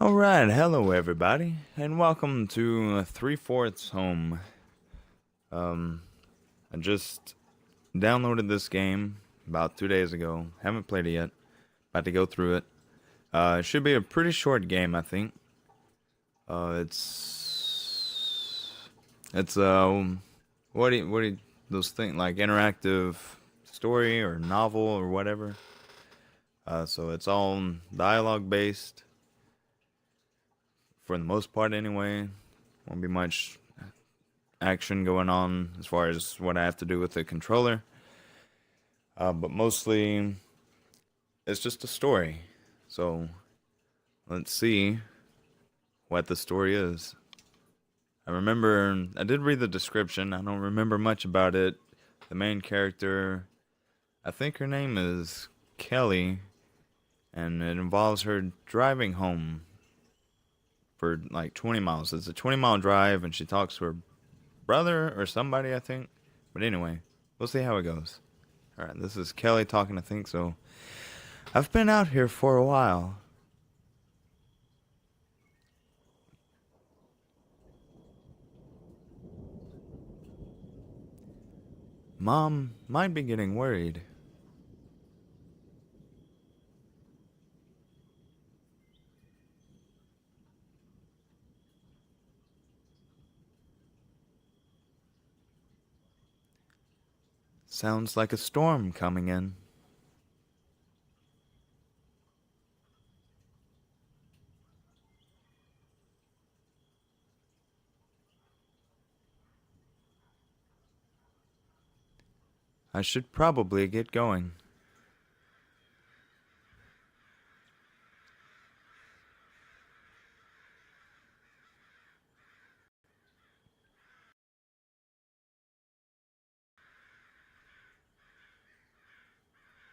Alright, hello everybody, and welcome to Three-Fourths Home. I just downloaded this game about 2 days ago. Haven't played it yet. About to go through it. It should be a pretty short game, I think. It's what do you, those things like interactive story or novel or whatever. So it's all dialogue based for the most part anyway. Won't be much action going on as far as what I have to do with the controller. But mostly it's just a story. So let's see what the story is. I did read the description. I don't remember much about it. The main character, I think her name is Kelly, and it involves her driving home for like 20 miles. It's a 20-mile drive, and she talks to her brother or somebody, I think. But anyway, we'll see how it goes. Alright, this is Kelly talking, I think so. I've been out here for a while. Mom might be getting worried. Sounds like a storm coming in. I should probably get going.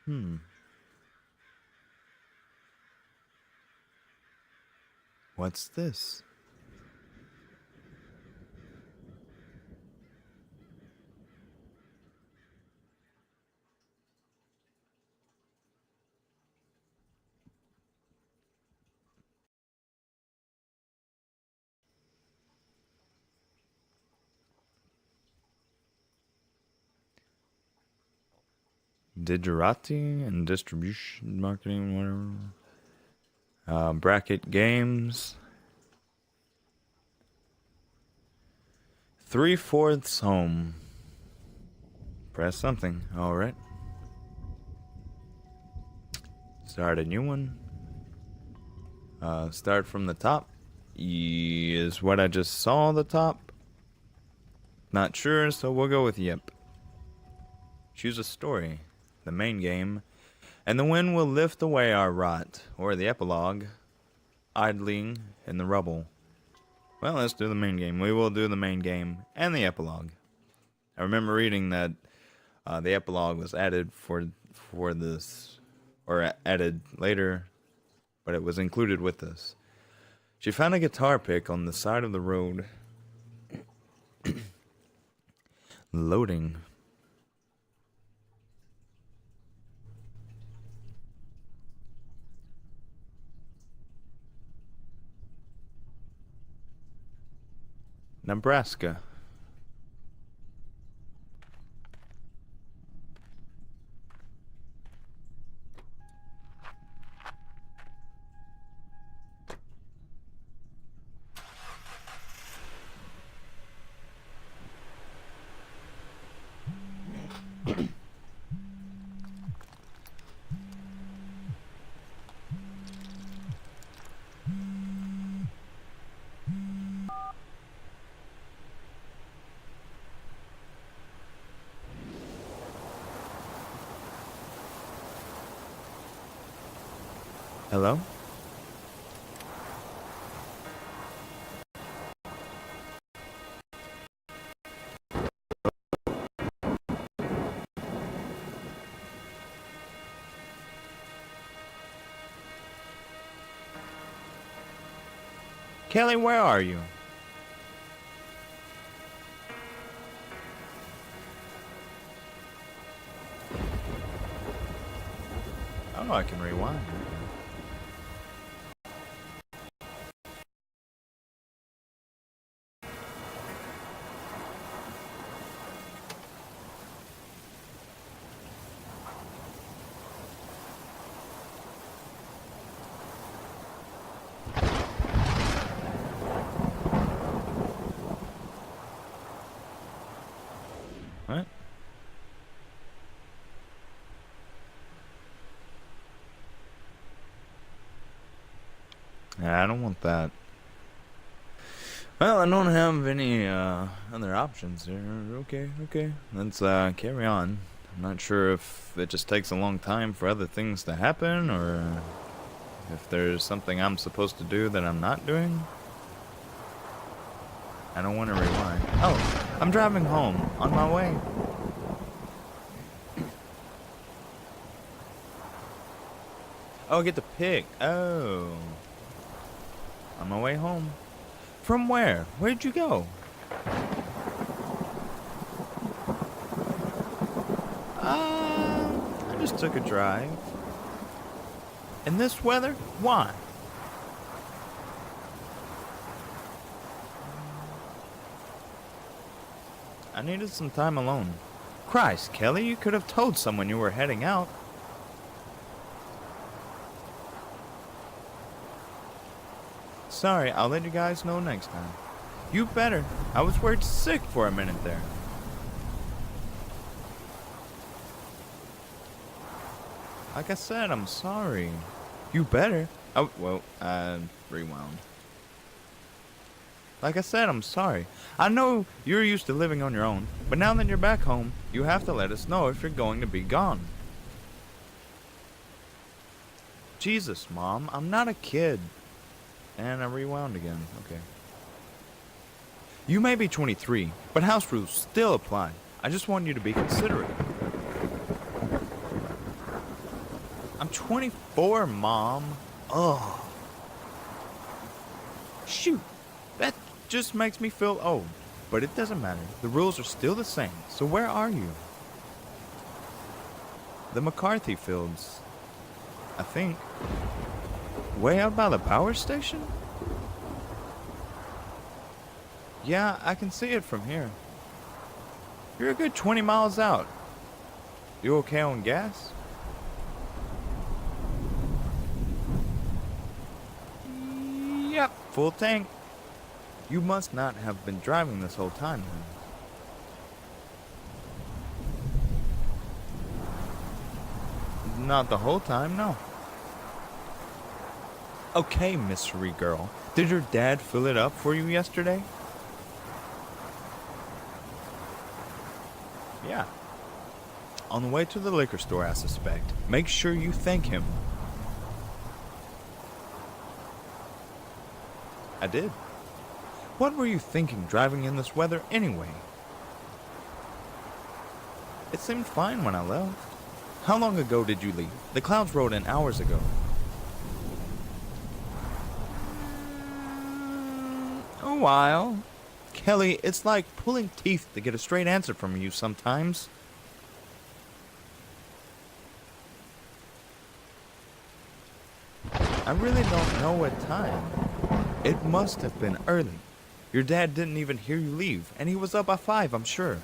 Hmm. What's this? Digerati and distribution marketing, whatever. Bracket games. Three-fourths home. Press something. Alright. Start a new one. Start from the top. Is what I just saw the top. Not sure, so we'll go with yep. Choose a story. The main game. And the wind will lift away our rot, or the epilogue, idling in the rubble. Well, let's do the main game. We will do the main game and the epilogue. I remember reading that the epilogue was added for this, or added later, but it was included with this. She found a guitar pick on the side of the road. Loading. Nebraska. Hello? Kelly, where are you? Oh, I can rewind. Yeah, I don't want that. Well, I don't have any other options here. Okay. Let's carry on. I'm not sure if it just takes a long time for other things to happen, or if there's something I'm supposed to do that I'm not doing. I don't want to rewind. Oh, I'm driving home. On my way. Oh, I get to pick. Oh. On my way home. From where? Where'd you go? I just took a drive. In this weather? Why? I needed some time alone. Christ, Kelly, you could have told someone you were heading out. Sorry, I'll let you guys know next time. You better. I was worried sick for a minute there. Like I said, I'm sorry. You better. Oh, well, rewound. Like I said, I'm sorry. I know you're used to living on your own, but now that you're back home, you have to let us know if you're going to be gone. Jesus, Mom, I'm not a kid. And I rewound again. Okay. You may be 23, but house rules still apply. I just want you to be considerate. I'm 24, Mom. Ugh. Shoot. That just makes me feel old. But it doesn't matter. The rules are still the same. So where are you? The McCarthy Fields. I think. Way out by the power station? Yeah, I can see it from here. You're a good 20 miles out. You okay on gas? Yep, full tank. You must not have been driving this whole time then. Not the whole time, no. Okay, mystery girl. Did your dad fill it up for you yesterday? Yeah. On the way to the liquor store, I suspect. Make sure you thank him. I did. What were you thinking driving in this weather anyway? It seemed fine when I left. How long ago did you leave? The clouds rolled in hours ago. A while. Kelly, it's like pulling teeth to get a straight answer from you sometimes. I really don't know what time. It must have been early. Your dad didn't even hear you leave, and he was up by 5, I'm sure.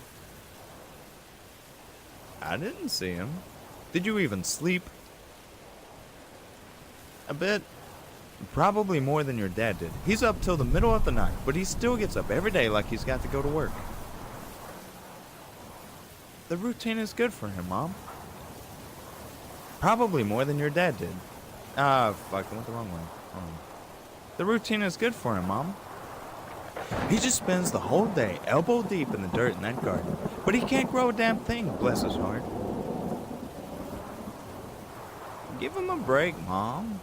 I didn't see him. Did you even sleep? A bit. Probably more than your dad did. He's up till the middle of the night, but he still gets up every day like he's got to go to work. The routine is good for him, Mom. Probably more than your dad did. Fuck, I went the wrong way. The routine is good for him, Mom. He just spends the whole day elbow deep in the dirt in that garden, but he can't grow a damn thing, bless his heart. Give him a break, Mom.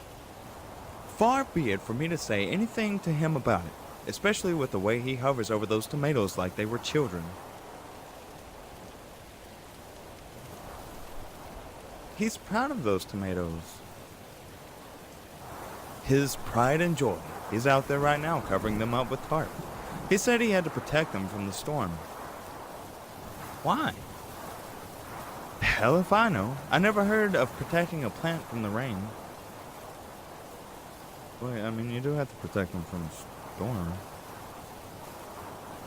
Far be it for me to say anything to him about it, especially with the way he hovers over those tomatoes like they were children. He's proud of those tomatoes. His pride and joy. He's out there right now covering them up with tarp. He said he had to protect them from the storm. Why? Hell if I know. I never heard of protecting a plant from the rain. Well, I mean, you do have to protect them from the storm.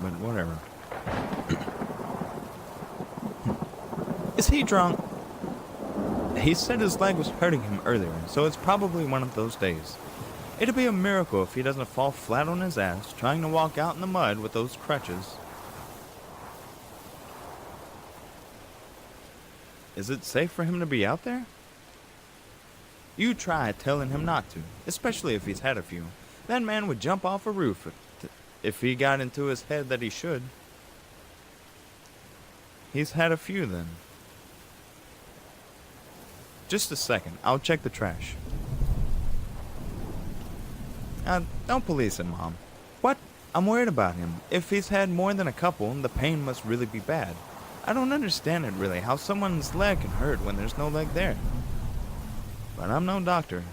But whatever. Is he drunk? He said his leg was hurting him earlier, so it's probably one of those days. It'd be a miracle if he doesn't fall flat on his ass trying to walk out in the mud with those crutches. Is it safe for him to be out there? You try telling him not to, especially if he's had a few. That man would jump off a roof if he got into his head that he should. He's had a few then. Just a second, I'll check the trash. Don't police him, Mom. What? I'm worried about him. If he's had more than a couple, the pain must really be bad. I don't understand it really, how someone's leg can hurt when there's no leg there. But I'm no doctor.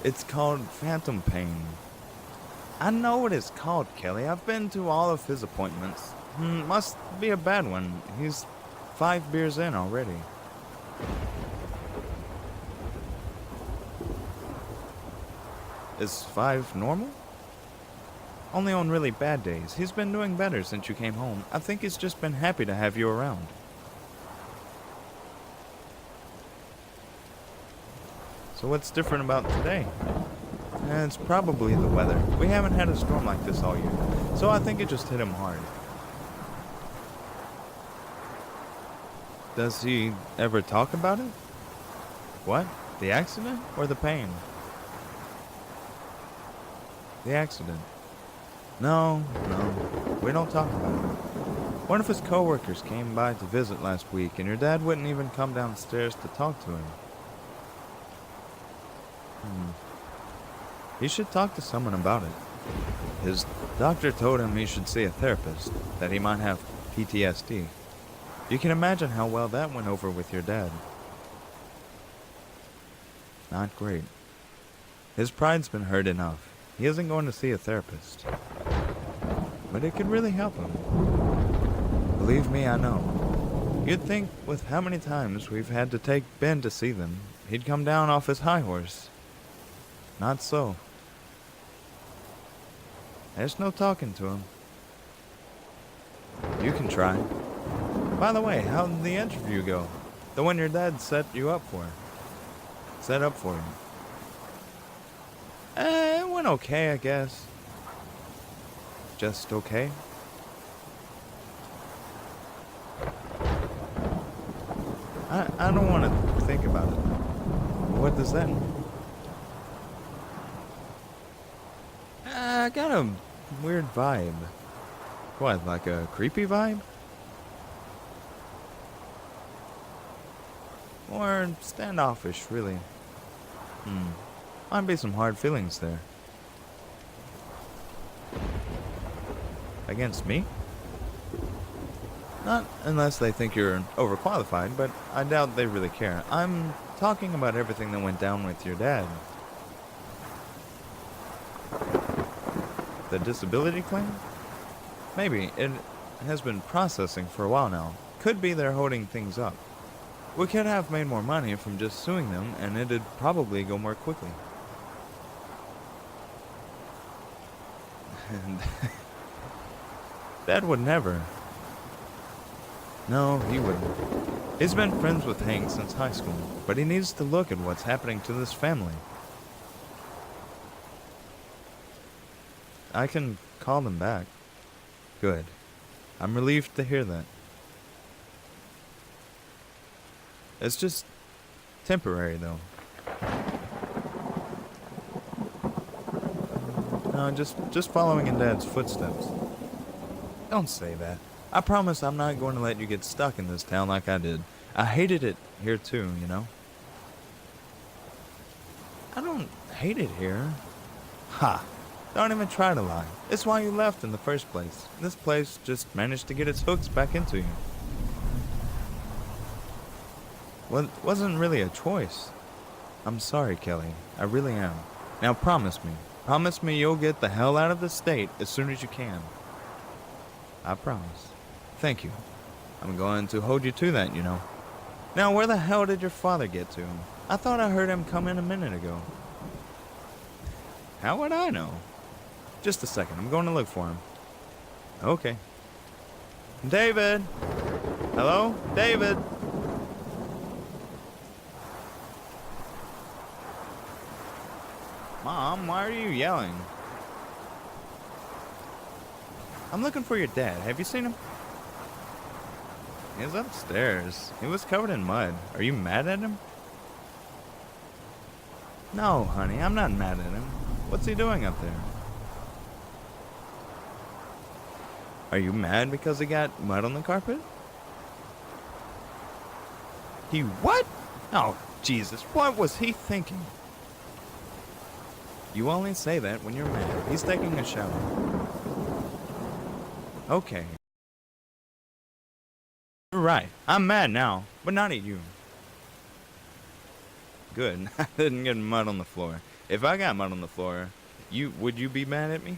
It's called phantom pain. I know what it's called, Kelly. I've been to all of his appointments. Must be a bad one. He's 5 beers in already. Is 5 normal? Only on really bad days. He's been doing better since you came home. I think he's just been happy to have you around. So what's different about today? It's probably the weather. We haven't had a storm like this all year, so I think it just hit him hard. Does he ever talk about it? What? The accident or the pain? The accident. No, we don't talk about it. One of his coworkers came by to visit last week, and your dad wouldn't even come downstairs to talk to him. He should talk to someone about it. His doctor told him he should see a therapist, that he might have PTSD. You can imagine how well that went over with your dad. Not great. His pride's been hurt enough. He isn't going to see a therapist. But it could really help him. Believe me, I know. You'd think with how many times we've had to take Ben to see them, he'd come down off his high horse. Not so. There's no talking to him. You can try. By the way, how did the interview go? The one your dad set you up for. Set up for you. It went okay, I guess. Just okay? I don't want to think about it. What does that mean? I got a weird vibe. What, like a creepy vibe? Or standoffish, really. Might be some hard feelings there. Against me? Not unless they think you're overqualified, but I doubt they really care. I'm talking about everything that went down with your dad. The disability claim? Maybe. It has been processing for a while now. Could be they're holding things up. We could have made more money from just suing them, and it'd probably go more quickly. And Dad would never. No, he wouldn't. He's been friends with Hank since high school, but he needs to look at what's happening to this family. I can call them back. Good. I'm relieved to hear that. It's just temporary, though. No, just following in Dad's footsteps. Don't say that. I promise I'm not going to let you get stuck in this town like I did. I hated it here too, you know? I don't hate it here. Ha! Don't even try to lie. It's why you left in the first place. This place just managed to get its hooks back into you. Well, it wasn't really a choice. I'm sorry, Kelly. I really am. Now promise me. Promise me you'll get the hell out of the state as soon as you can. I promise. Thank you. I'm going to hold you to that, you know. Now, where the hell did your father get to? I thought I heard him come in a minute ago. How would I know? Just a second. I'm going to look for him. Okay. David! Hello? David! Mom, why are you yelling? I'm looking for your dad. Have you seen him? He's upstairs. He was covered in mud. Are you mad at him? No, honey, I'm not mad at him. What's he doing up there? Are you mad because he got mud on the carpet? He what? Oh, Jesus, what was he thinking? You only say that when you're mad. He's taking a shower. Okay. You're right. I'm mad now, but not at you. Good. I didn't get mud on the floor. If I got mud on the floor, would you be mad at me?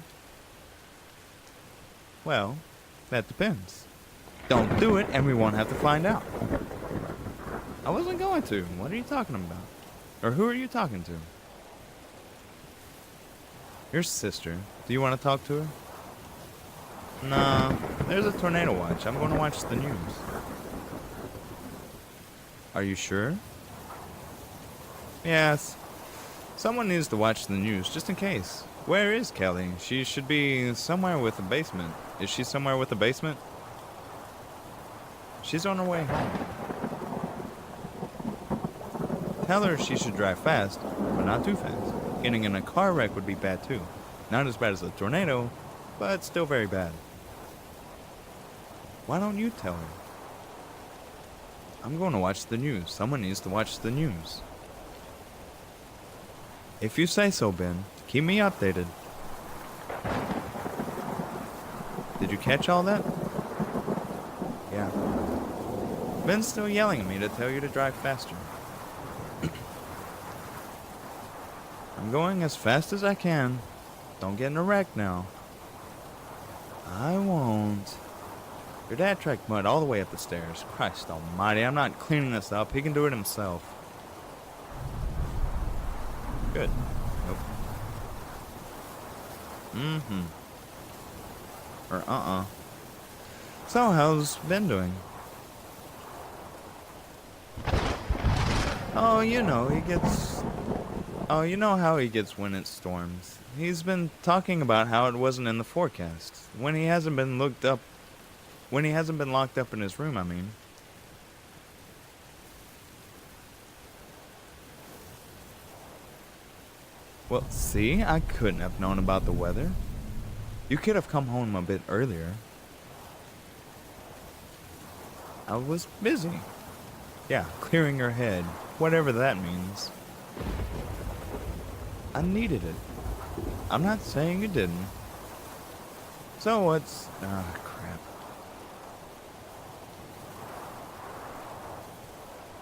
Well, that depends. Don't do it and we won't have to find out. I wasn't going to. What are you talking about? Or who are you talking to? Your sister. Do you want to talk to her? No, there's a tornado watch. I'm going to watch the news. Are you sure? Yes. Someone needs to watch the news, just in case. Where is Kelly? She should be somewhere with a basement. Is she somewhere with a basement? She's on her way home. Tell her she should drive fast, but not too fast. Getting in a car wreck would be bad too. Not as bad as a tornado, but still very bad. Why don't you tell her? I'm going to watch the news. Someone needs to watch the news. If you say so, Ben. Keep me updated. Did you catch all that? Yeah. Ben's still yelling at me to tell you to drive faster. I'm going as fast as I can. Don't get in a wreck now. I won't. Your dad tracked mud all the way up the stairs. Christ almighty, I'm not cleaning this up. He can do it himself. Good. Nope. Mm-hmm. Or So, how's Ben doing? Oh, you know, you know how he gets when it storms. He's been talking about how it wasn't in the forecast. When he hasn't been locked up in his room, I mean. Well, see, I couldn't have known about the weather. You could have come home a bit earlier. I was busy. Yeah, clearing your head, whatever that means. I needed it. I'm not saying you didn't. So what's... crap.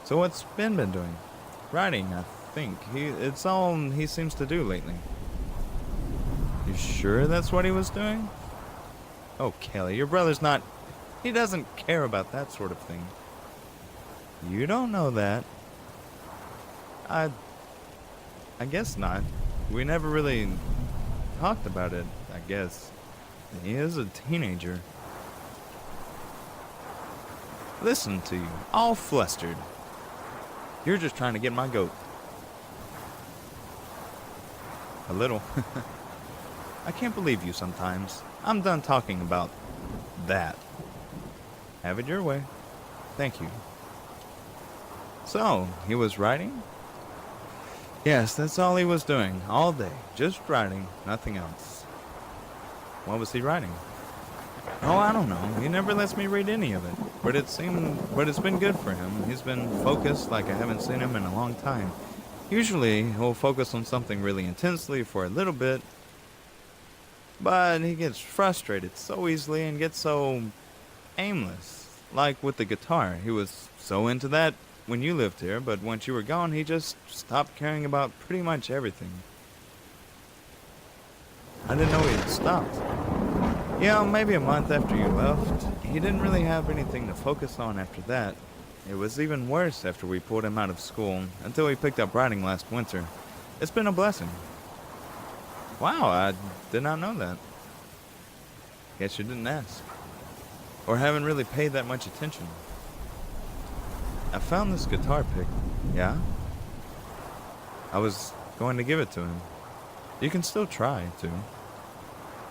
So what's Ben been doing? Writing, I think. It's all he seems to do lately. You sure that's what he was doing? Oh, Kelly, your brother's not... He doesn't care about that sort of thing. You don't know that. I guess not. We never really talked about it, I guess. He is a teenager. Listen to you, all flustered. You're just trying to get my goat. A little. I can't believe you sometimes. I'm done talking about that. Have it your way. Thank you. So, he was writing? Yes, that's all he was doing, all day. Just writing, nothing else. What was he writing? Oh, I don't know. He never lets me read any of it. But it's been good for him. He's been focused like I haven't seen him in a long time. Usually, he'll focus on something really intensely for a little bit, but he gets frustrated so easily and gets so aimless. Like with the guitar, he was so into that when you lived here, but once you were gone, he just stopped caring about pretty much everything. I didn't know he had stopped. Yeah, maybe a month after you left. He didn't really have anything to focus on after that. It was even worse after we pulled him out of school, until he picked up writing last winter. It's been a blessing. Wow, I did not know that. Guess you didn't ask. Or haven't really paid that much attention. I found this guitar pick. Yeah? I was going to give it to him. You can still try to.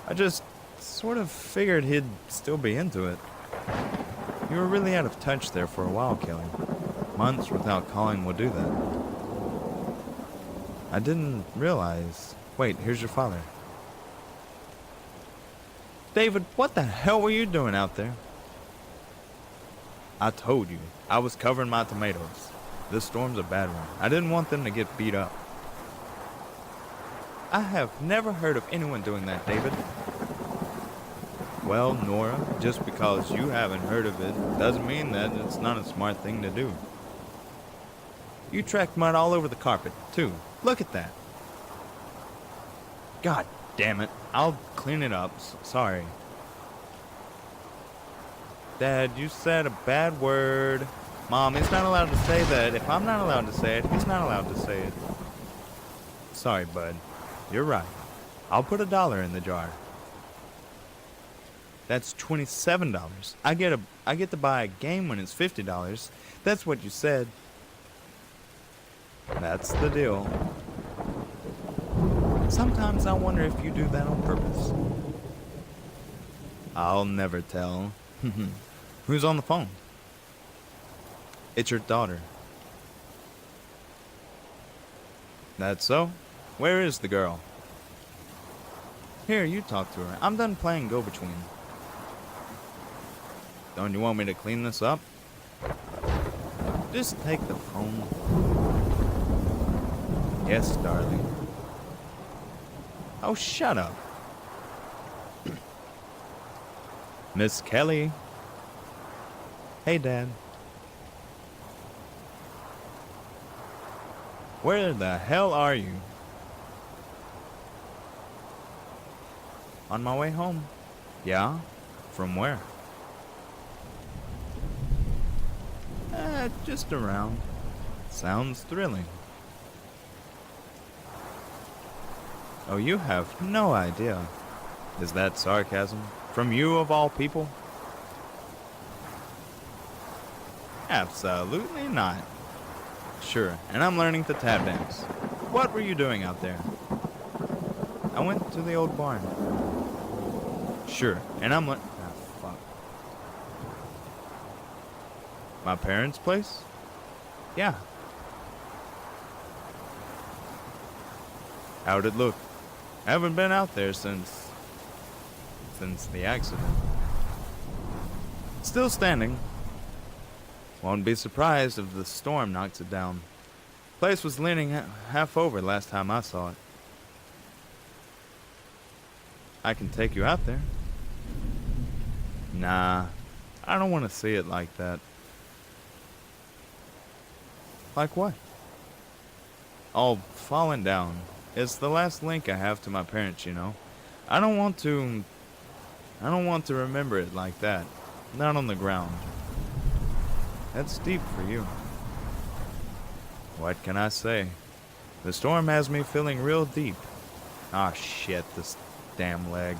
I just sort of figured he'd still be into it. You were really out of touch there for a while, Kelly. Months without calling will do that. I didn't realize. Wait, here's your father. David, what the hell were you doing out there? I told you, I was covering my tomatoes. This storm's a bad one. I didn't want them to get beat up. I have never heard of anyone doing that, David. Well, Nora, just because you haven't heard of it doesn't mean that it's not a smart thing to do. You tracked mud all over the carpet, too. Look at that. God damn it. I'll clean it up. Sorry. Dad, you said a bad word. Mom, he's not allowed to say that. If I'm not allowed to say it, he's not allowed to say it. Sorry, bud. You're right. I'll put $1 in the jar. That's $27. I get to buy a game when it's $50. That's what you said. That's the deal. Sometimes I wonder if you do that on purpose. I'll never tell. Who's on the phone? It's your daughter. That's so? Where is the girl? Here, you talk to her. I'm done playing go-between. Don't you want me to clean this up? Just take the phone. Yes, darling. Oh, shut up. Miss Kelly. Hey, Dad. Where the hell are you? On my way home. Yeah? From where? Just around. Sounds thrilling. Oh, you have no idea. Is that sarcasm? From you of all people? Absolutely not. Sure, and I'm learning to tap dance. What were you doing out there? I went to the old barn. Sure, and I'm fuck. My parents' place? Yeah. How'd it look? I haven't been out there since the accident. Still standing. Won't be surprised if the storm knocks it down. Place was leaning half over last time I saw it. I can take you out there. Nah, I don't want to see it like that. Like what? All falling down. It's the last link I have to my parents, you know. I don't want to remember it like that. Not on the ground. That's deep for you. What can I say? The storm has me feeling real deep. Ah, shit, this damn leg.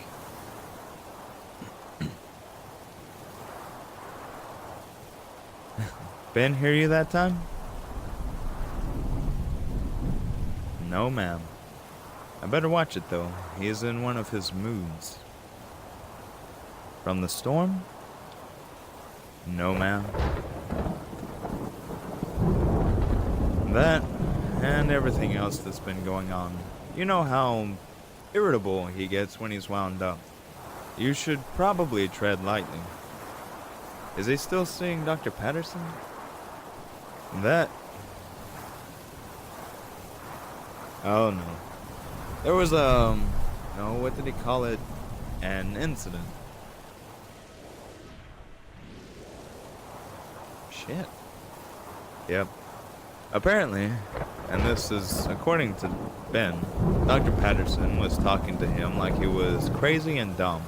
Ben hear you that time? No, ma'am. I better watch it, though. He is in one of his moods. From the storm? No, ma'am. That, and everything else that's been going on. You know how irritable he gets when he's wound up. You should probably tread lightly. Is he still seeing Dr. Patterson? That... Oh, no. There was what did he call it? An incident. Shit. Yep. Apparently, and this is according to Ben, Dr. Patterson was talking to him like he was crazy and dumb.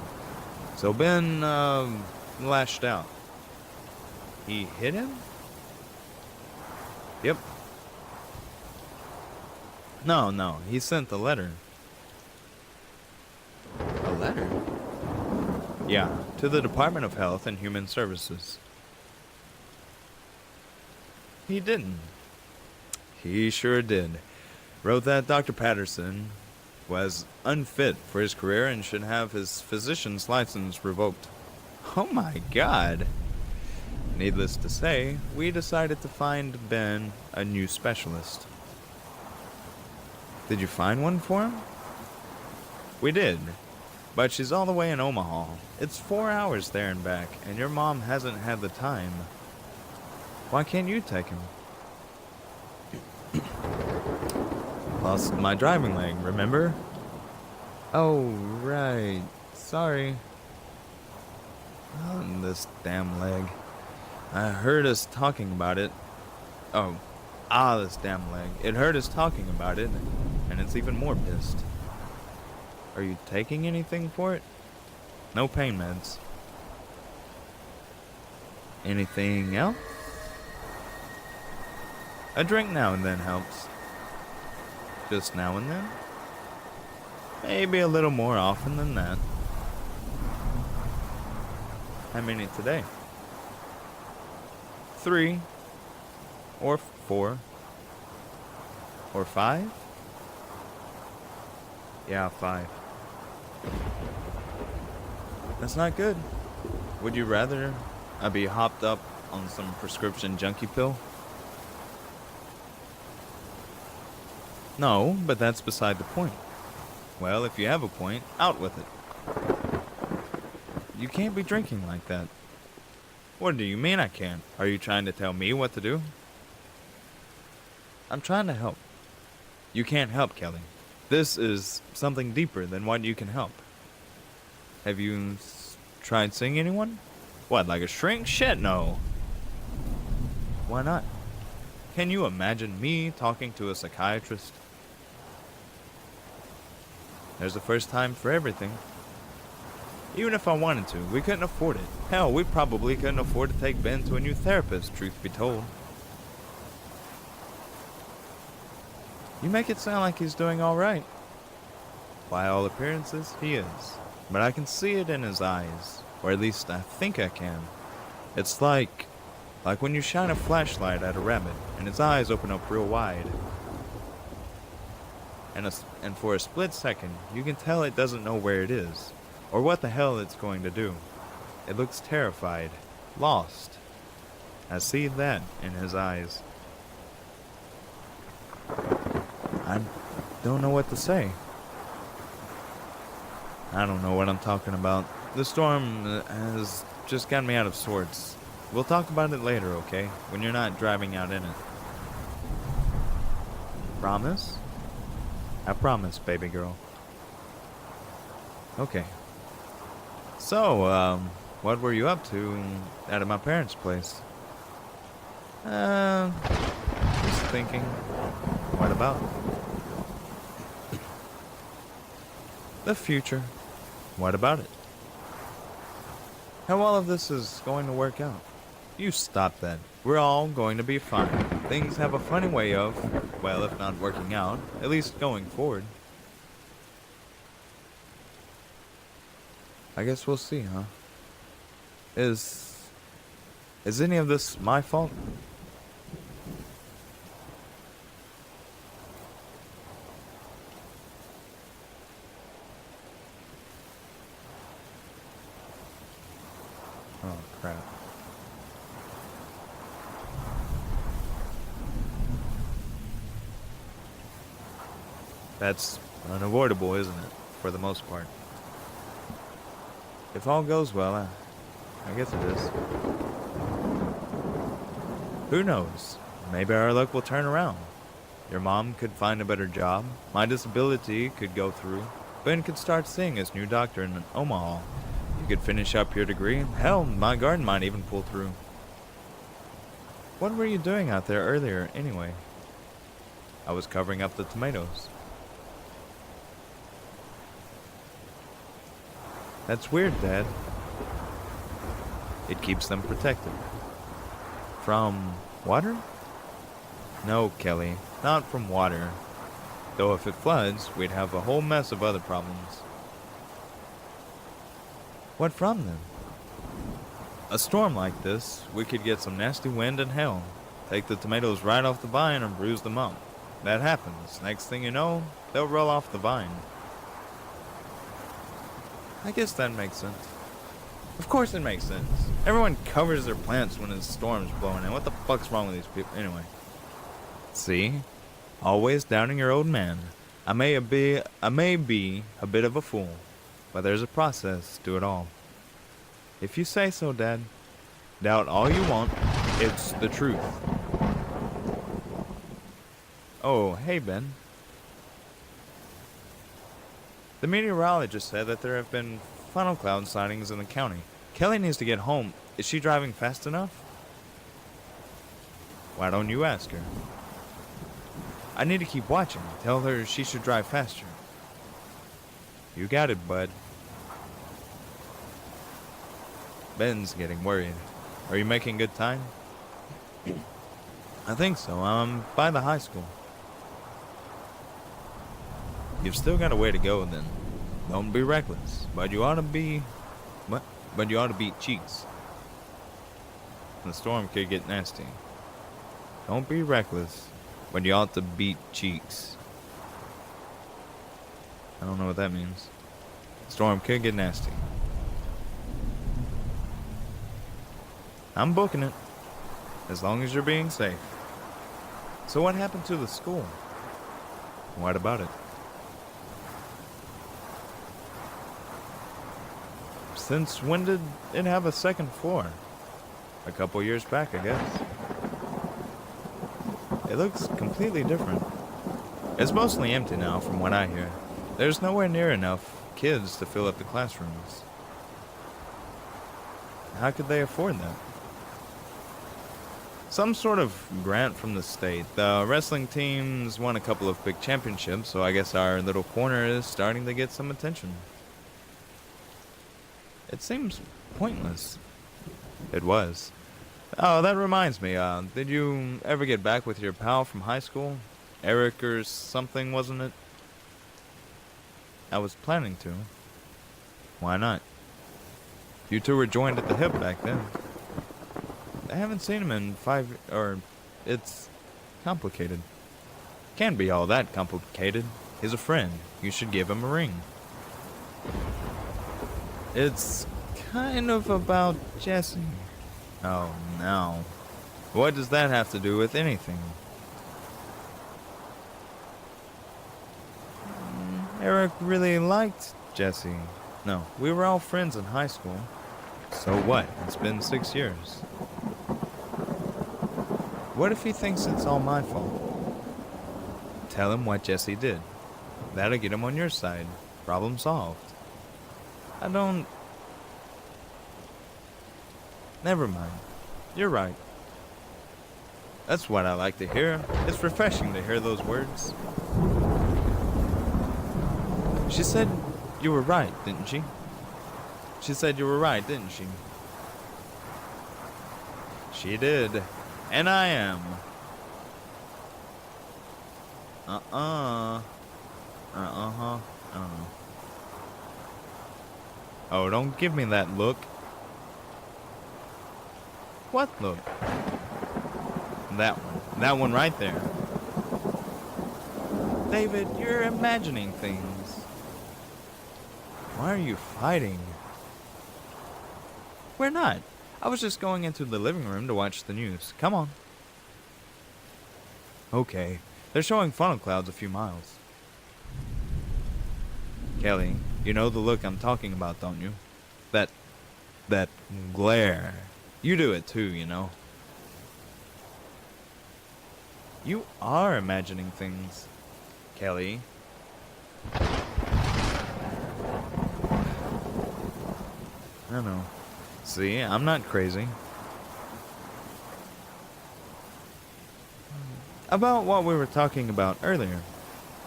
So Ben, lashed out. He hit him? Yep. No, he sent a letter. A letter? Yeah, to the Department of Health and Human Services. He didn't. He sure did. Wrote that Dr. Patterson was unfit for his career and should have his physician's license revoked. Oh my God. Needless to say, we decided to find Ben a new specialist. Did you find one for him? We did. But she's all the way in Omaha. It's 4 hours there and back, and your mom hasn't had the time. Why can't you take him? Lost my driving leg, remember? Oh, right. Sorry. Oh, this damn leg. I heard us talking about it. Oh, this damn leg. It heard us talking about it, and it's even more pissed. Are you taking anything for it? No pain meds. Anything else? A drink now and then helps. Just now and then? Maybe a little more often than that. How many today? 3 or 4 or 5? Yeah, 5. That's not good. Would you rather I be hopped up on some prescription junkie pill? No, but that's beside the point. Well, if you have a point, out with it. You can't be drinking like that. What do you mean I can't? Are you trying to tell me what to do? I'm trying to help. You can't help, Kelly. This is something deeper than what you can help. Have you tried seeing anyone? What, like a shrink? Shit, no. Why not? Can you imagine me talking to a psychiatrist? There's a first time for everything. Even if I wanted to, we couldn't afford it. Hell, we probably couldn't afford to take Ben to a new therapist, truth be told. You make it sound like he's doing alright. By all appearances, he is. But I can see it in his eyes. Or at least I think I can. It's like when you shine a flashlight at a rabbit, and its eyes open up real wide. And for a split second, you can tell it doesn't know where it is, or what the hell it's going to do. It looks terrified, lost. I see that in his eyes. I don't know what to say. I don't know what I'm talking about. The storm has just gotten me out of sorts. We'll talk about it later, okay? When you're not driving out in it. Promise? I promise, baby girl. Okay. So, what were you up to out of my parents' place? Just thinking. What about? The future. What about it? How all of this is going to work out. You stop that. We're all going to be fine. Things have a funny way of, well, if not working out, at least going forward. I guess we'll see, huh? Is any of this my fault? Oh, crap. That's unavoidable, isn't it? For the most part. If all goes well, I guess it is. Who knows? Maybe our luck will turn around. Your mom could find a better job. My disability could go through. Ben could start seeing his new doctor in Omaha. You could finish up your degree. Hell, my garden might even pull through. What were you doing out there earlier, anyway? I was covering up the tomatoes. That's weird, Dad. It keeps them protected. From water? No, Kelly, not from water. Though if it floods, we'd have a whole mess of other problems. What from then? A storm like this, we could get some nasty wind and hail. Take the tomatoes right off the vine and bruise them up. That happens. Next thing you know, they'll roll off the vine. I guess that makes sense. Of course it makes sense. Everyone covers their plants when a storm's blowing in. What the fuck's wrong with these people? Anyway. See? Always doubting your old man. I may be a bit of a fool, but there's a process to it all. If you say so, Dad. Doubt all you want. It's the truth. Oh, hey, Ben. The meteorologist said that there have been funnel cloud sightings in the county. Kelly needs to get home. Is she driving fast enough? Why don't you ask her? I need to keep watching. Tell her she should drive faster. You got it, bud. Ben's getting worried. Are you making good time? I think so. I'm by the high school. You've still got a way to go then. Don't be reckless, but you ought to be... What? But you ought to beat cheeks. The storm could get nasty. Don't be reckless, but you ought to beat cheeks. I don't know what that means. Storm could get nasty. I'm booking it, as long as you're being safe. So what happened to the school? What about it? Since when did it have a second floor? A couple years back, I guess. It looks completely different. It's mostly empty now, from what I hear. There's nowhere near enough kids to fill up the classrooms. How could they afford that? Some sort of grant from the state. The wrestling teams won a couple of big championships, so I guess our little corner is starting to get some attention. It seems pointless. It was. Oh, that reminds me, did you ever get back with your pal from high school? Eric or something, wasn't it? I was planning to. Why not? You two were joined at the hip back then. I haven't seen him in it's complicated. Can't be all that complicated. He's a friend. You should give him a ring. It's kind of about Jesse. Oh, no. What does that have to do with anything? Eric really liked Jesse. No, we were all friends in high school. So what? It's been 6 years. What if he thinks it's all my fault? Tell him what Jesse did. That'll get him on your side. Problem solved. Never mind. You're right. That's what I like to hear. It's refreshing to hear those words. She said you were right, didn't she? She said you were right, didn't she? She did. And I am. Uh-huh. Oh, don't give me that look. What look? That one. That one right there. David, you're imagining things. Why are you fighting? We're not. I was just going into the living room to watch the news. Come on. Okay. They're showing funnel clouds a few miles. Kelly, you know the look I'm talking about, don't you? That glare. You do it too, you know. You are imagining things, Kelly. I don't know. See, I'm not crazy. About what we were talking about earlier.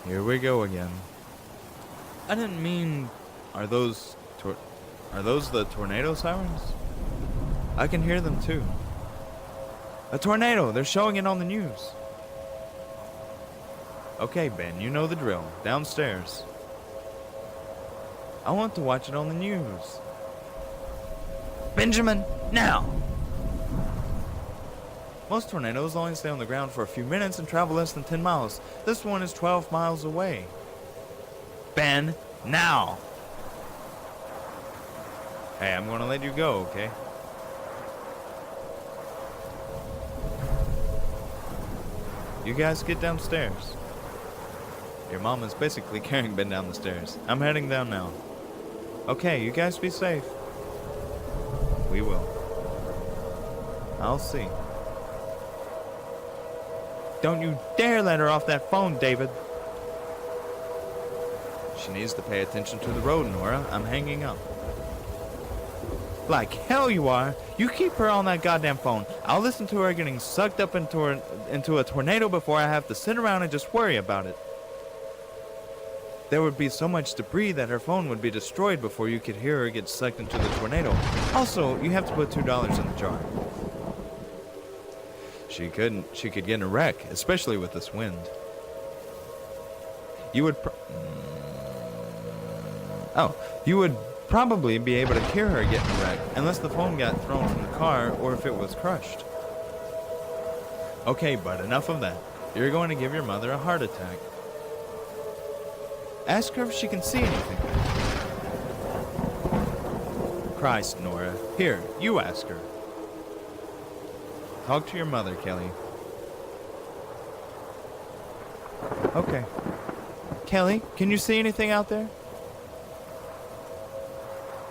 Here we go again. I didn't mean, are those the tornado sirens? I can hear them too. A tornado! They're showing it on the news. Okay, Ben, you know the drill. Downstairs. I want to watch it on the news. Benjamin, now! Most tornadoes only stay on the ground for a few minutes and travel less than 10 miles. This one is 12 miles away. Ben, now! Hey, I'm gonna let you go, okay? You guys get downstairs. Your mom is basically carrying Ben down the stairs. I'm heading down now. Okay, you guys be safe. We will. I'll see. Don't you dare let her off that phone, David. She needs to pay attention to the road, Nora. I'm hanging up. Like hell you are. You keep her on that goddamn phone. I'll listen to her getting sucked up into a tornado before I have to sit around and just worry about it. There would be so much debris that her phone would be destroyed before you could hear her get sucked into the tornado. Also, you have to put $2 in the jar. She could get in a wreck, especially with this wind. You would probably be able to hear her get in a wreck, unless the phone got thrown from the car or if it was crushed. Okay, but enough of that. You're going to give your mother a heart attack. Ask her if she can see anything. Christ, Nora. Here, you ask her. Talk to your mother, Kelly. Okay. Kelly, can you see anything out there?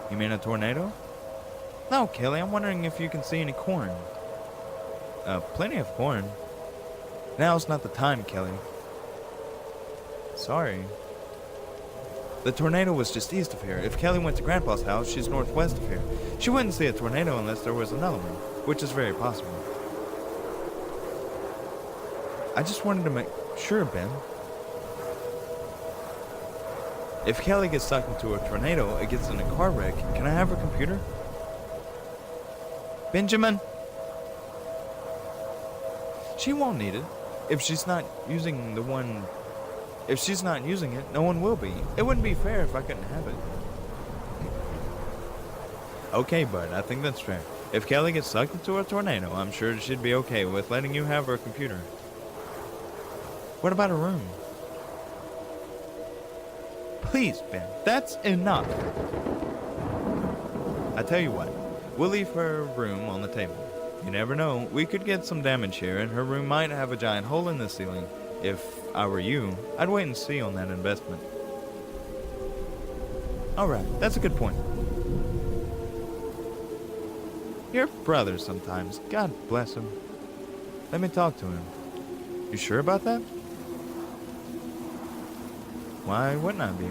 You mean a tornado? No, Kelly, I'm wondering if you can see any corn. Plenty of corn. Now's not the time, Kelly. Sorry. The tornado was just east of here. If Kelly went to Grandpa's house, she's northwest of here. She wouldn't see a tornado unless there was another one, which is very possible. I just wanted to make sure, Ben. If Kelly gets sucked into a tornado, it gets in a car wreck, can I have her computer? Benjamin? She won't need it. If she's not using it, no one will be. It wouldn't be fair if I couldn't have it. Okay, bud, I think that's fair. If Kelly gets sucked into a tornado, I'm sure she'd be okay with letting you have her computer. What about her room? Please, Ben, that's enough. I tell you what, we'll leave her room on the table. You never know, we could get some damage here, and her room might have a giant hole in the ceiling. If I were you, I'd wait and see on that investment. Alright, that's a good point. Your brother sometimes, God bless him. Let me talk to him. You sure about that? Why wouldn't I be?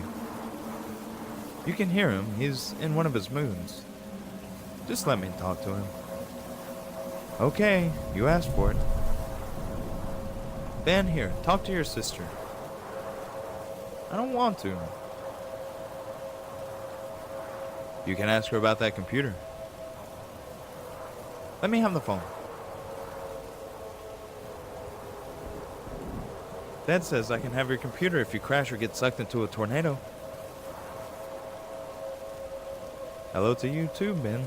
You can hear him, he's in one of his moods. Just let me talk to him. Okay, you asked for it. Ben, here, talk to your sister. I don't want to. You can ask her about that computer. Let me have the phone. Dad says I can have your computer if you crash or get sucked into a tornado. Hello to you too, Ben.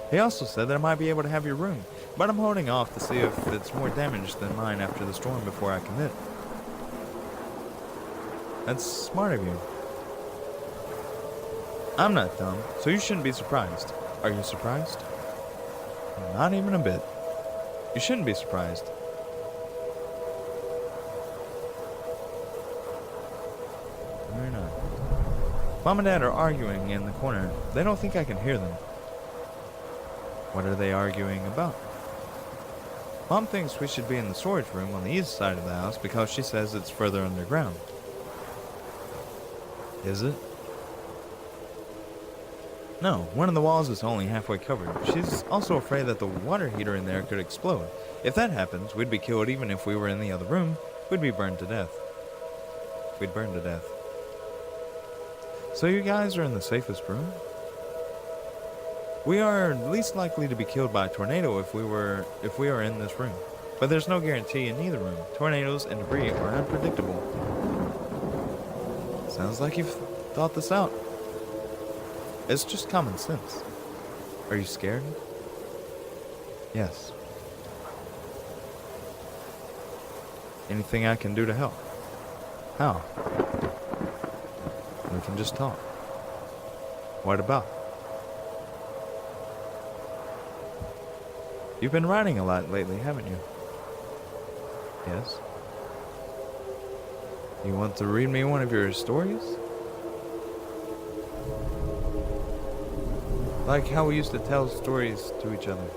He also said that I might be able to have your room, but I'm holding off to see if it's more damaged than mine after the storm before I commit. That's smart of you. I'm not dumb, so you shouldn't be surprised. Are you surprised? Not even a bit. You shouldn't be surprised. You're not. Mom and Dad are arguing in the corner. They don't think I can hear them. What are they arguing about? Mom thinks we should be in the storage room on the east side of the house because she says it's further underground. Is it? No, one of the walls is only halfway covered. She's also afraid that the water heater in there could explode. If that happens, we'd be killed even if we were in the other room. We'd be burned to death. We'd burn to death. So you guys are in the safest room? We are least likely to be killed by a tornado if we are in this room. But there's no guarantee in either room. Tornadoes and debris are unpredictable. Sounds like you've thought this out. It's just common sense. Are you scared? Yes. Anything I can do to help? How? We can just talk. What about? You've been writing a lot lately, haven't you? Yes. You want to read me one of your stories? Like how we used to tell stories to each other.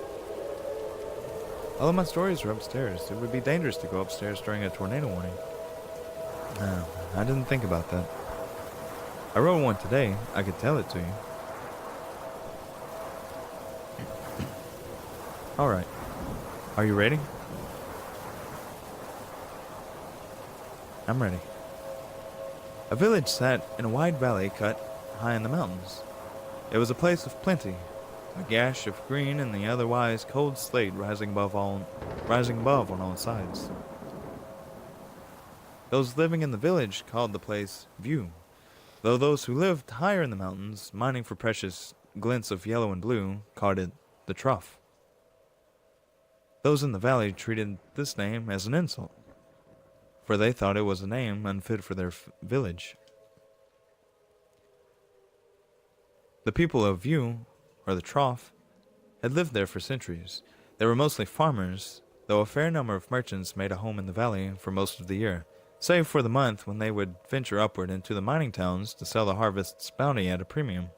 All of my stories are upstairs. It would be dangerous to go upstairs during a tornado warning. No, I didn't think about that. I wrote one today. I could tell it to you. Alright. Are you ready? I'm ready. A village sat in a wide valley cut high in the mountains. It was a place of plenty, a gash of green in the otherwise cold slate rising above on all sides. Those living in the village called the place View, though those who lived higher in the mountains, mining for precious glints of yellow and blue, called it the Trough. Those in the valley treated this name as an insult, for they thought it was a name unfit for their village. The people of View, or the Trough, had lived there for centuries. They were mostly farmers, though a fair number of merchants made a home in the valley for most of the year, save for the month when they would venture upward into the mining towns to sell the harvest's bounty at a premium.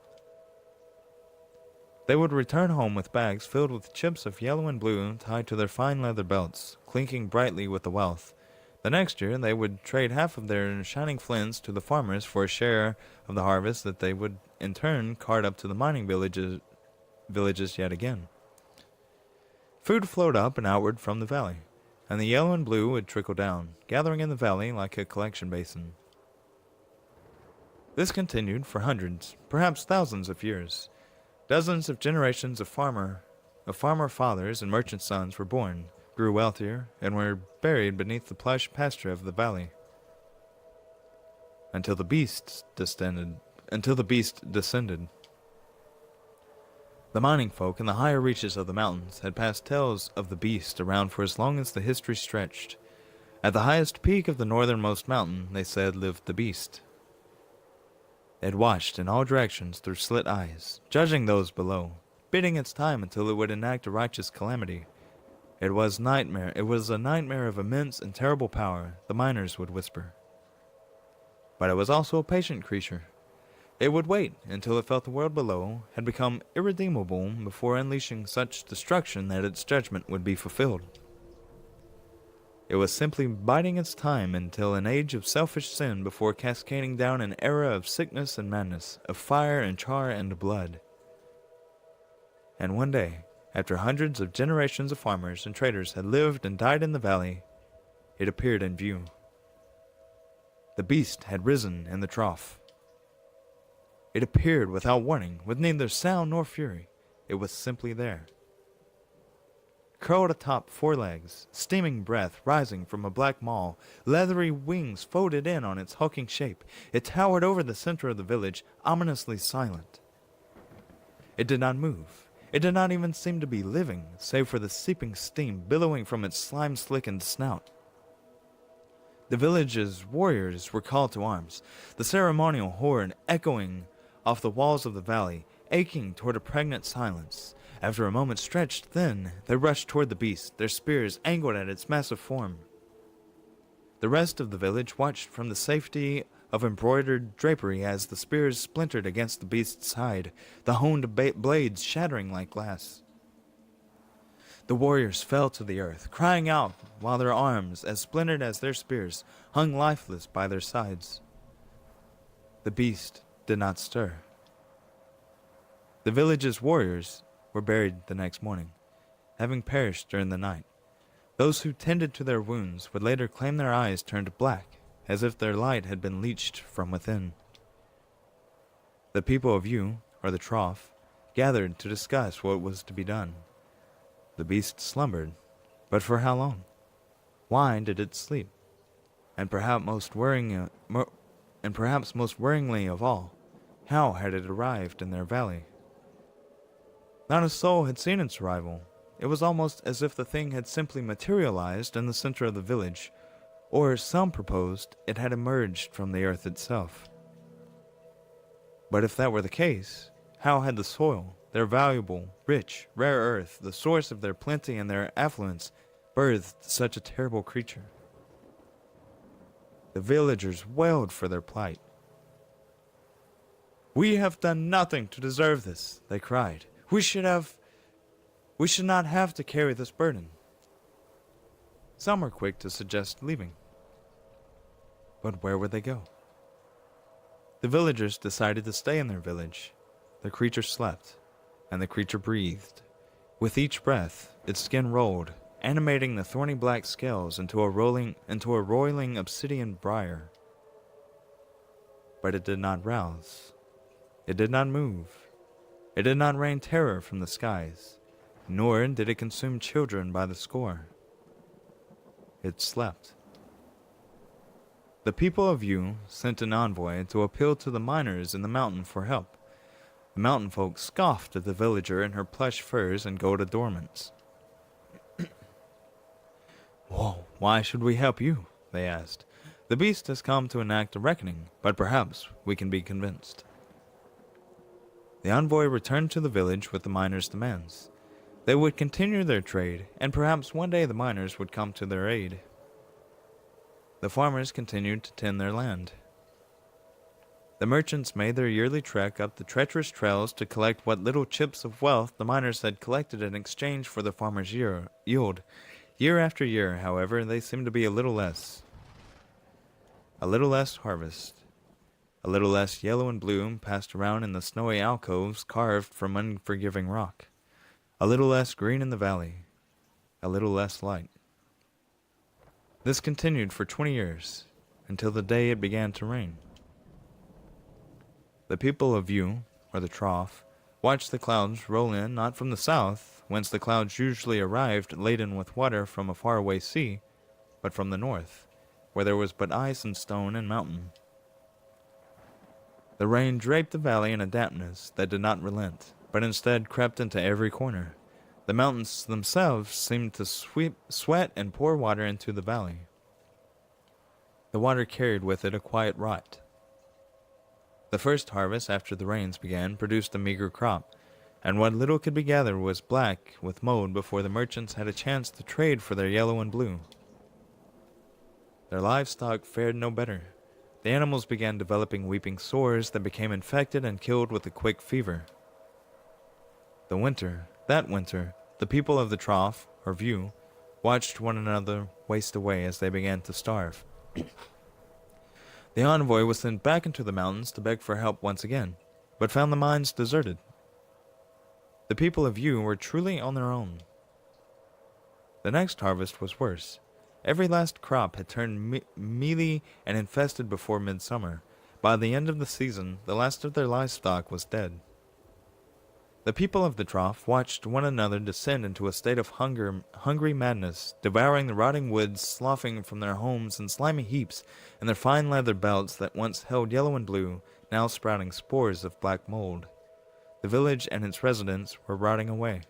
They would return home with bags filled with chips of yellow and blue tied to their fine leather belts, clinking brightly with the wealth. The next year, they would trade half of their shining flints to the farmers for a share of the harvest that they would, in turn, cart up to the mining villages yet again. Food flowed up and outward from the valley, and the yellow and blue would trickle down, gathering in the valley like a collection basin. This continued for hundreds, perhaps thousands of years. Dozens of generations of farmer fathers and merchant sons were born, grew wealthier, and were buried beneath the plush pasture of the valley, until the beast descended. The mining folk in the higher reaches of the mountains had passed tales of the beast around for as long as the history stretched. At the highest peak of the northernmost mountain, they said, lived the beast. It watched in all directions through slit eyes, judging those below, biding its time until it would enact a righteous calamity. It was a nightmare of immense and terrible power, the miners would whisper. But it was also a patient creature. It would wait until it felt the world below had become irredeemable before unleashing such destruction that its judgment would be fulfilled. It was simply biding its time until an age of selfish sin before cascading down an era of sickness and madness, of fire and char and blood. And one day, after hundreds of generations of farmers and traders had lived and died in the valley, it appeared in view. The beast had risen in the trough. It appeared without warning, with neither sound nor fury. It was simply there. Curled atop 4 legs, steaming breath rising from a black maw, leathery wings folded in on its hulking shape, it towered over the center of the village, ominously silent. It did not move. It did not even seem to be living, save for the seeping steam billowing from its slime-slickened snout. The village's warriors were called to arms, the ceremonial horde echoing off the walls of the valley, aching toward a pregnant silence. After a moment stretched thin, they rushed toward the beast, their spears angled at its massive form. The rest of the village watched from the safety of embroidered drapery as the spears splintered against the beast's hide, the honed blades shattering like glass. The warriors fell to the earth, crying out while their arms, as splintered as their spears, hung lifeless by their sides. The beast did not stir. The village's warriors were buried the next morning, having perished during the night. Those who tended to their wounds would later claim their eyes turned black, as if their light had been leached from within. The people of View, or the Trough, gathered to discuss what was to be done. The beast slumbered, but for how long? Why did it sleep? And perhaps most worryingly of all, how had it arrived in their valley? Not a soul had seen its arrival. It was almost as if the thing had simply materialized in the center of the village, or, some proposed, it had emerged from the earth itself. But if that were the case, how had the soil, their valuable, rich, rare earth, the source of their plenty and their affluence, birthed such a terrible creature? The villagers wailed for their plight. "We have done nothing to deserve this," they cried. We should not have to carry this burden." Some were quick to suggest leaving. But where would they go? The villagers decided to stay in their village. The creature slept, and the creature breathed. With each breath, its skin rolled, animating the thorny black scales into a roiling obsidian briar. But it did not rouse. It did not move. It did not rain terror from the skies, nor did it consume children by the score. It slept. The people of Yu sent an envoy to appeal to the miners in the mountain for help. The mountain folk scoffed at the villager in her plush furs and gold adornments. "Whoa, why should we help you?" they asked. "The beast has come to enact a reckoning, but perhaps we can be convinced." The envoy returned to the village with the miners' demands. They would continue their trade, and perhaps one day the miners would come to their aid. The farmers continued to tend their land. The merchants made their yearly trek up the treacherous trails to collect what little chips of wealth the miners had collected in exchange for the farmers' yield. Year after year, however, they seemed to be a little less. A little less harvest. A little less yellow and blue passed around in the snowy alcoves carved from unforgiving rock. A little less green in the valley. A little less light. This continued for 20 years, until the day it began to rain. The people of Yu, or the Trough, watched the clouds roll in not from the south, whence the clouds usually arrived laden with water from a faraway sea, but from the north, where there was but ice and stone and mountain. The rain draped the valley in a dampness that did not relent, but instead crept into every corner. The mountains themselves seemed to sweat and pour water into the valley. The water carried with it a quiet rot. The first harvest after the rains began produced a meager crop, and what little could be gathered was black with mold before the merchants had a chance to trade for their yellow and blue. Their livestock fared no better. The animals began developing weeping sores that became infected and killed with a quick fever. That winter, the people of the Trough, or View, watched one another waste away as they began to starve. The envoy was sent back into the mountains to beg for help once again, but found the mines deserted. The people of Yu were truly on their own. The next harvest was worse. Every last crop had turned mealy and infested before midsummer. By the end of the season, the last of their livestock was dead. The people of the Trough watched one another descend into a state of hungry madness, devouring the rotting woods, sloughing from their homes in slimy heaps, and their fine leather belts that once held yellow and blue, now sprouting spores of black mold. The village and its residents were rotting away.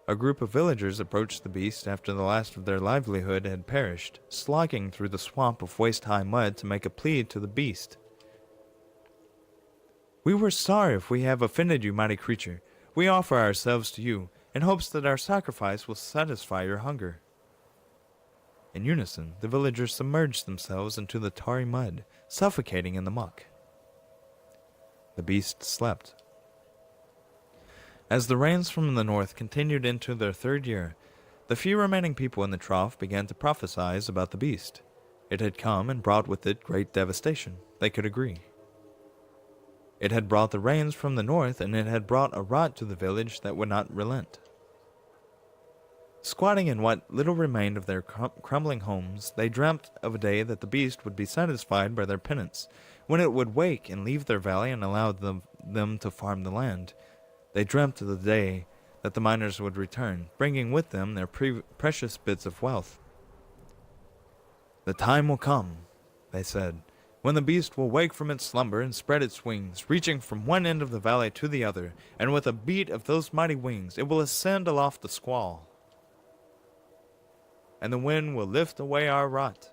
A group of villagers approached the beast after the last of their livelihood had perished, slogging through the swamp of waist-high mud to make a plea to the beast. "We were sorry if we have offended you, mighty creature. We offer ourselves to you, in hopes that our sacrifice will satisfy your hunger." In unison, the villagers submerged themselves into the tarry mud, suffocating in the muck. The beast slept. As the rains from the north continued into their third year, the few remaining people in the Trough began to prophesy about the beast. It had come and brought with it great devastation, they could agree. It had brought the rains from the north, and it had brought a rot to the village that would not relent. Squatting in what little remained of their crumbling homes, they dreamt of a day that the beast would be satisfied by their penance, when it would wake and leave their valley and allow them to farm the land. They dreamt of the day that the miners would return, bringing with them their precious bits of wealth. "The time will come," they said, "when the beast will wake from its slumber and spread its wings, reaching from one end of the valley to the other, and with a beat of those mighty wings it will ascend aloft the squall. And the wind will lift away our rot."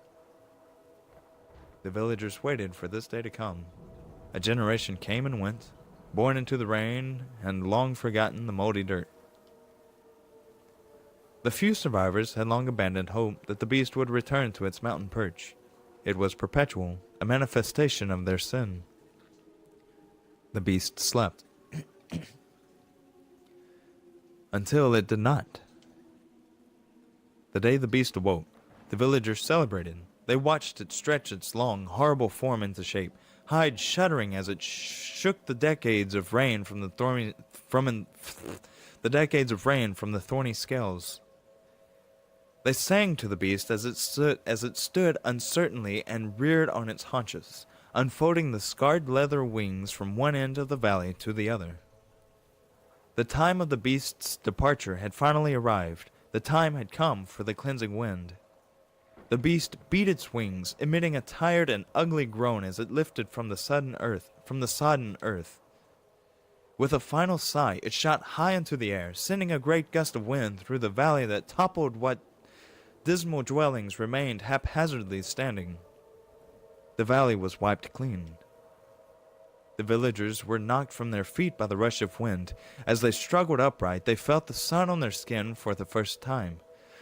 The villagers waited for this day to come. A generation came and went, born into the rain and long forgotten the moldy dirt. The few survivors had long abandoned hope that the beast would return to its mountain perch. It was perpetual, a manifestation of their sin. The beast slept. Until it did not. The day the beast awoke, the villagers celebrated. They watched it stretch its long, horrible form into shape, hide shuddering as it shook the decades of rain from the thorny scales. They sang to the beast as it stood uncertainly and reared on its haunches, unfolding the scarred leather wings from one end of the valley to the other. The time of the beast's departure had finally arrived. The time had come for the cleansing wind. The beast beat its wings, emitting a tired and ugly groan as it lifted from the sodden earth. With a final sigh, it shot high into the air, sending a great gust of wind through the valley that toppled what dismal dwellings remained haphazardly standing. The valley was wiped clean. The villagers were knocked from their feet by the rush of wind. As they struggled upright, they felt the sun on their skin for the first time.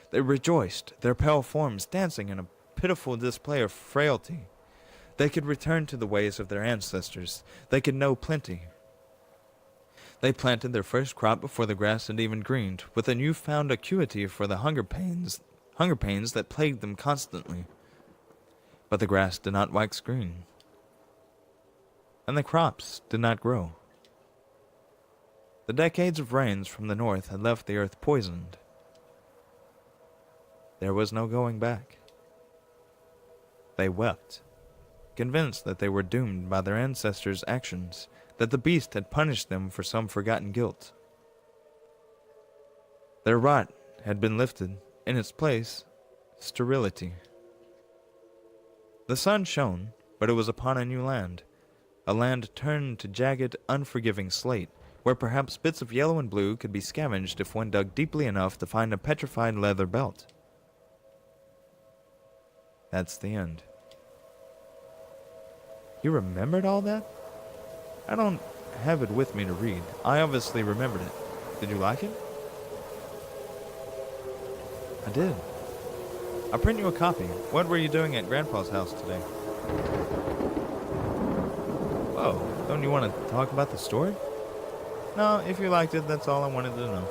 They rejoiced, their pale forms dancing in a pitiful display of frailty. They could return to the ways of their ancestors. They could know plenty. They planted their first crop before the grass had even greened, with a newfound acuity for the hunger pains that plagued them constantly. But the grass did not wax green, and the crops did not grow. The decades of rains from the north had left the earth poisoned. There was no going back. They wept, convinced that they were doomed by their ancestors' actions, that the beast had punished them for some forgotten guilt. Their rot had been lifted, in its place, sterility. The sun shone, but it was upon a new land, a land turned to jagged, unforgiving slate, where perhaps bits of yellow and blue could be scavenged if one dug deeply enough to find a petrified leather belt. That's the end. You remembered all that? I don't have it with me to read. I obviously remembered it. Did you like it? I did. I'll print you a copy. What were you doing at Grandpa's house today? Whoa, don't you want to talk about the story? No, if you liked it, that's all I wanted to know.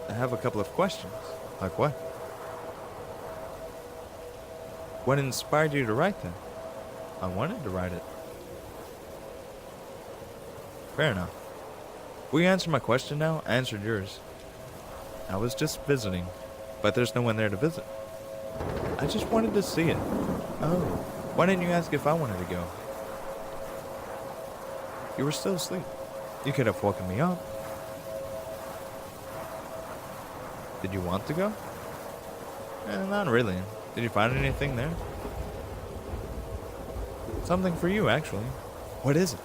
I have a couple of questions. Like what? What inspired you to write them? I wanted to write it. Fair enough. Will you answer my question now? I answered yours. I was just visiting, but there's no one there to visit. I just wanted to see it. Oh, why didn't you ask if I wanted to go? You were still asleep. You could have woken me up. Did you want to go? Not really. Did you find anything there? Something for you, actually. What is it?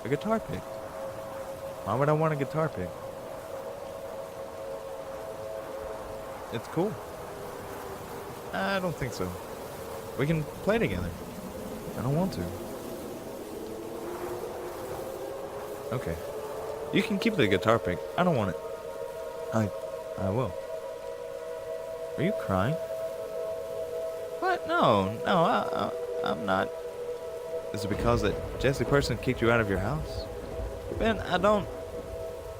A guitar pick. Why would I want a guitar pick? It's cool. I don't think so. We can play together. I don't want to. Okay. You can keep the guitar pick. I don't want it. I will. Are you crying? What? No, I'm not. Is it because that Jesse person kicked you out of your house? Ben, I don't.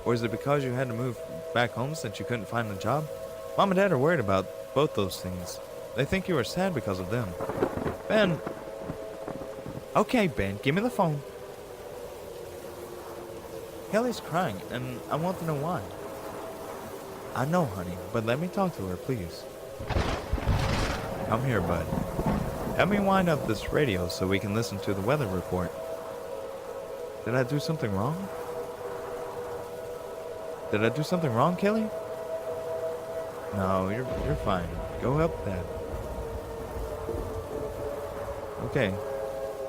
Or is it because you had to move back home since you couldn't find a job? Mom and Dad are worried about both those things. They think you are sad because of them. Ben. Okay, Ben, give me the phone. Kelly's crying, and I want to know why. I know, honey, but let me talk to her, please. Come here, bud. Help me wind up this radio so we can listen to the weather report. Did I do something wrong? Did I do something wrong, Kelly? No, you're fine. Go help Dad. Okay.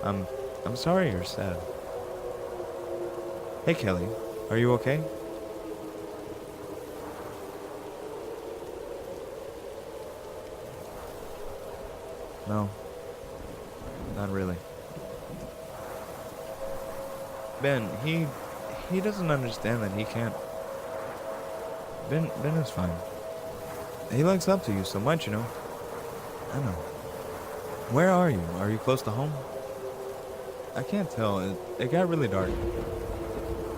I'm sorry you're sad. Hey, Kelly. Are you okay? No. Not really. Ben, he doesn't understand that he can't. Ben is fine. He looks up to you so much, you know. I know. Where are you? Are you close to home? I can't tell. It got really dark.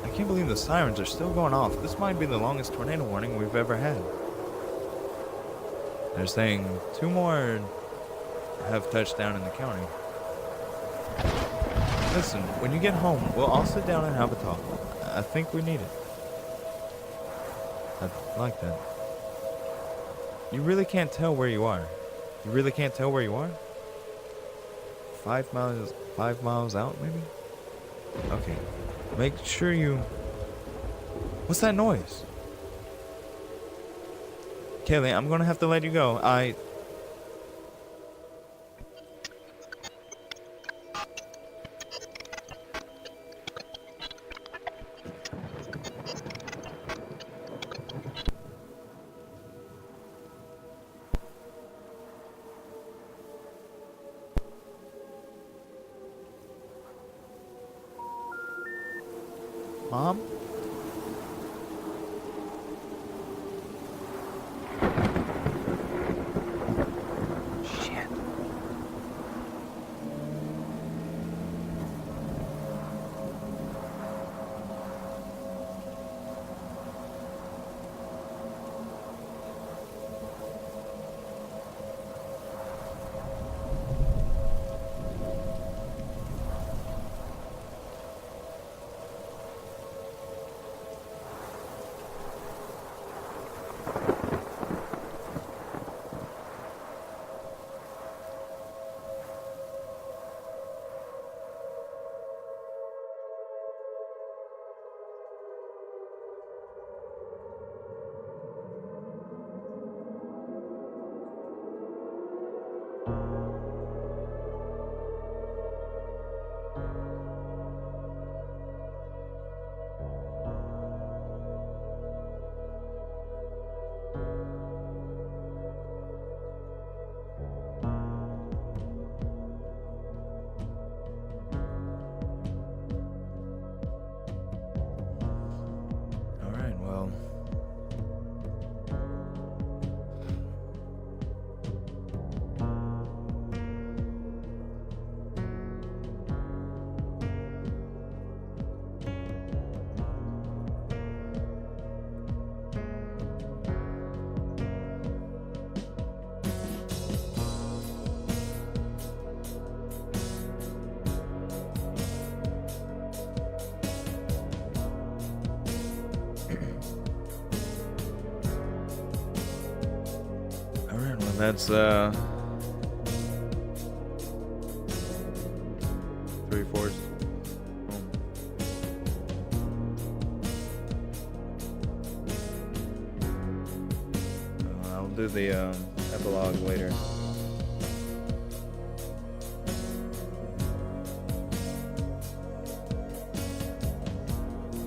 I can't believe the sirens are still going off. This might be the longest tornado warning we've ever had. They're saying 2 more have touched down in the county. Listen, when you get home, we'll all sit down and have a talk. I think we need it. I like that. You really can't tell where you are. You really can't tell where you are? 5 miles out, maybe? Okay. Make sure you... What's that noise? Kaylee, I'm gonna have to let you go. Mom? Shit. Alright, well... Alright, well that's 3/4. I'll do the epilogue later.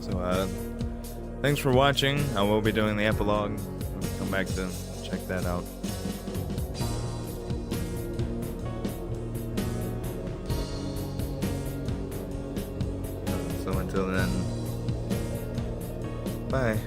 So thanks for watching. I will be doing the epilogue. I'll come back to check that out. So until then, bye.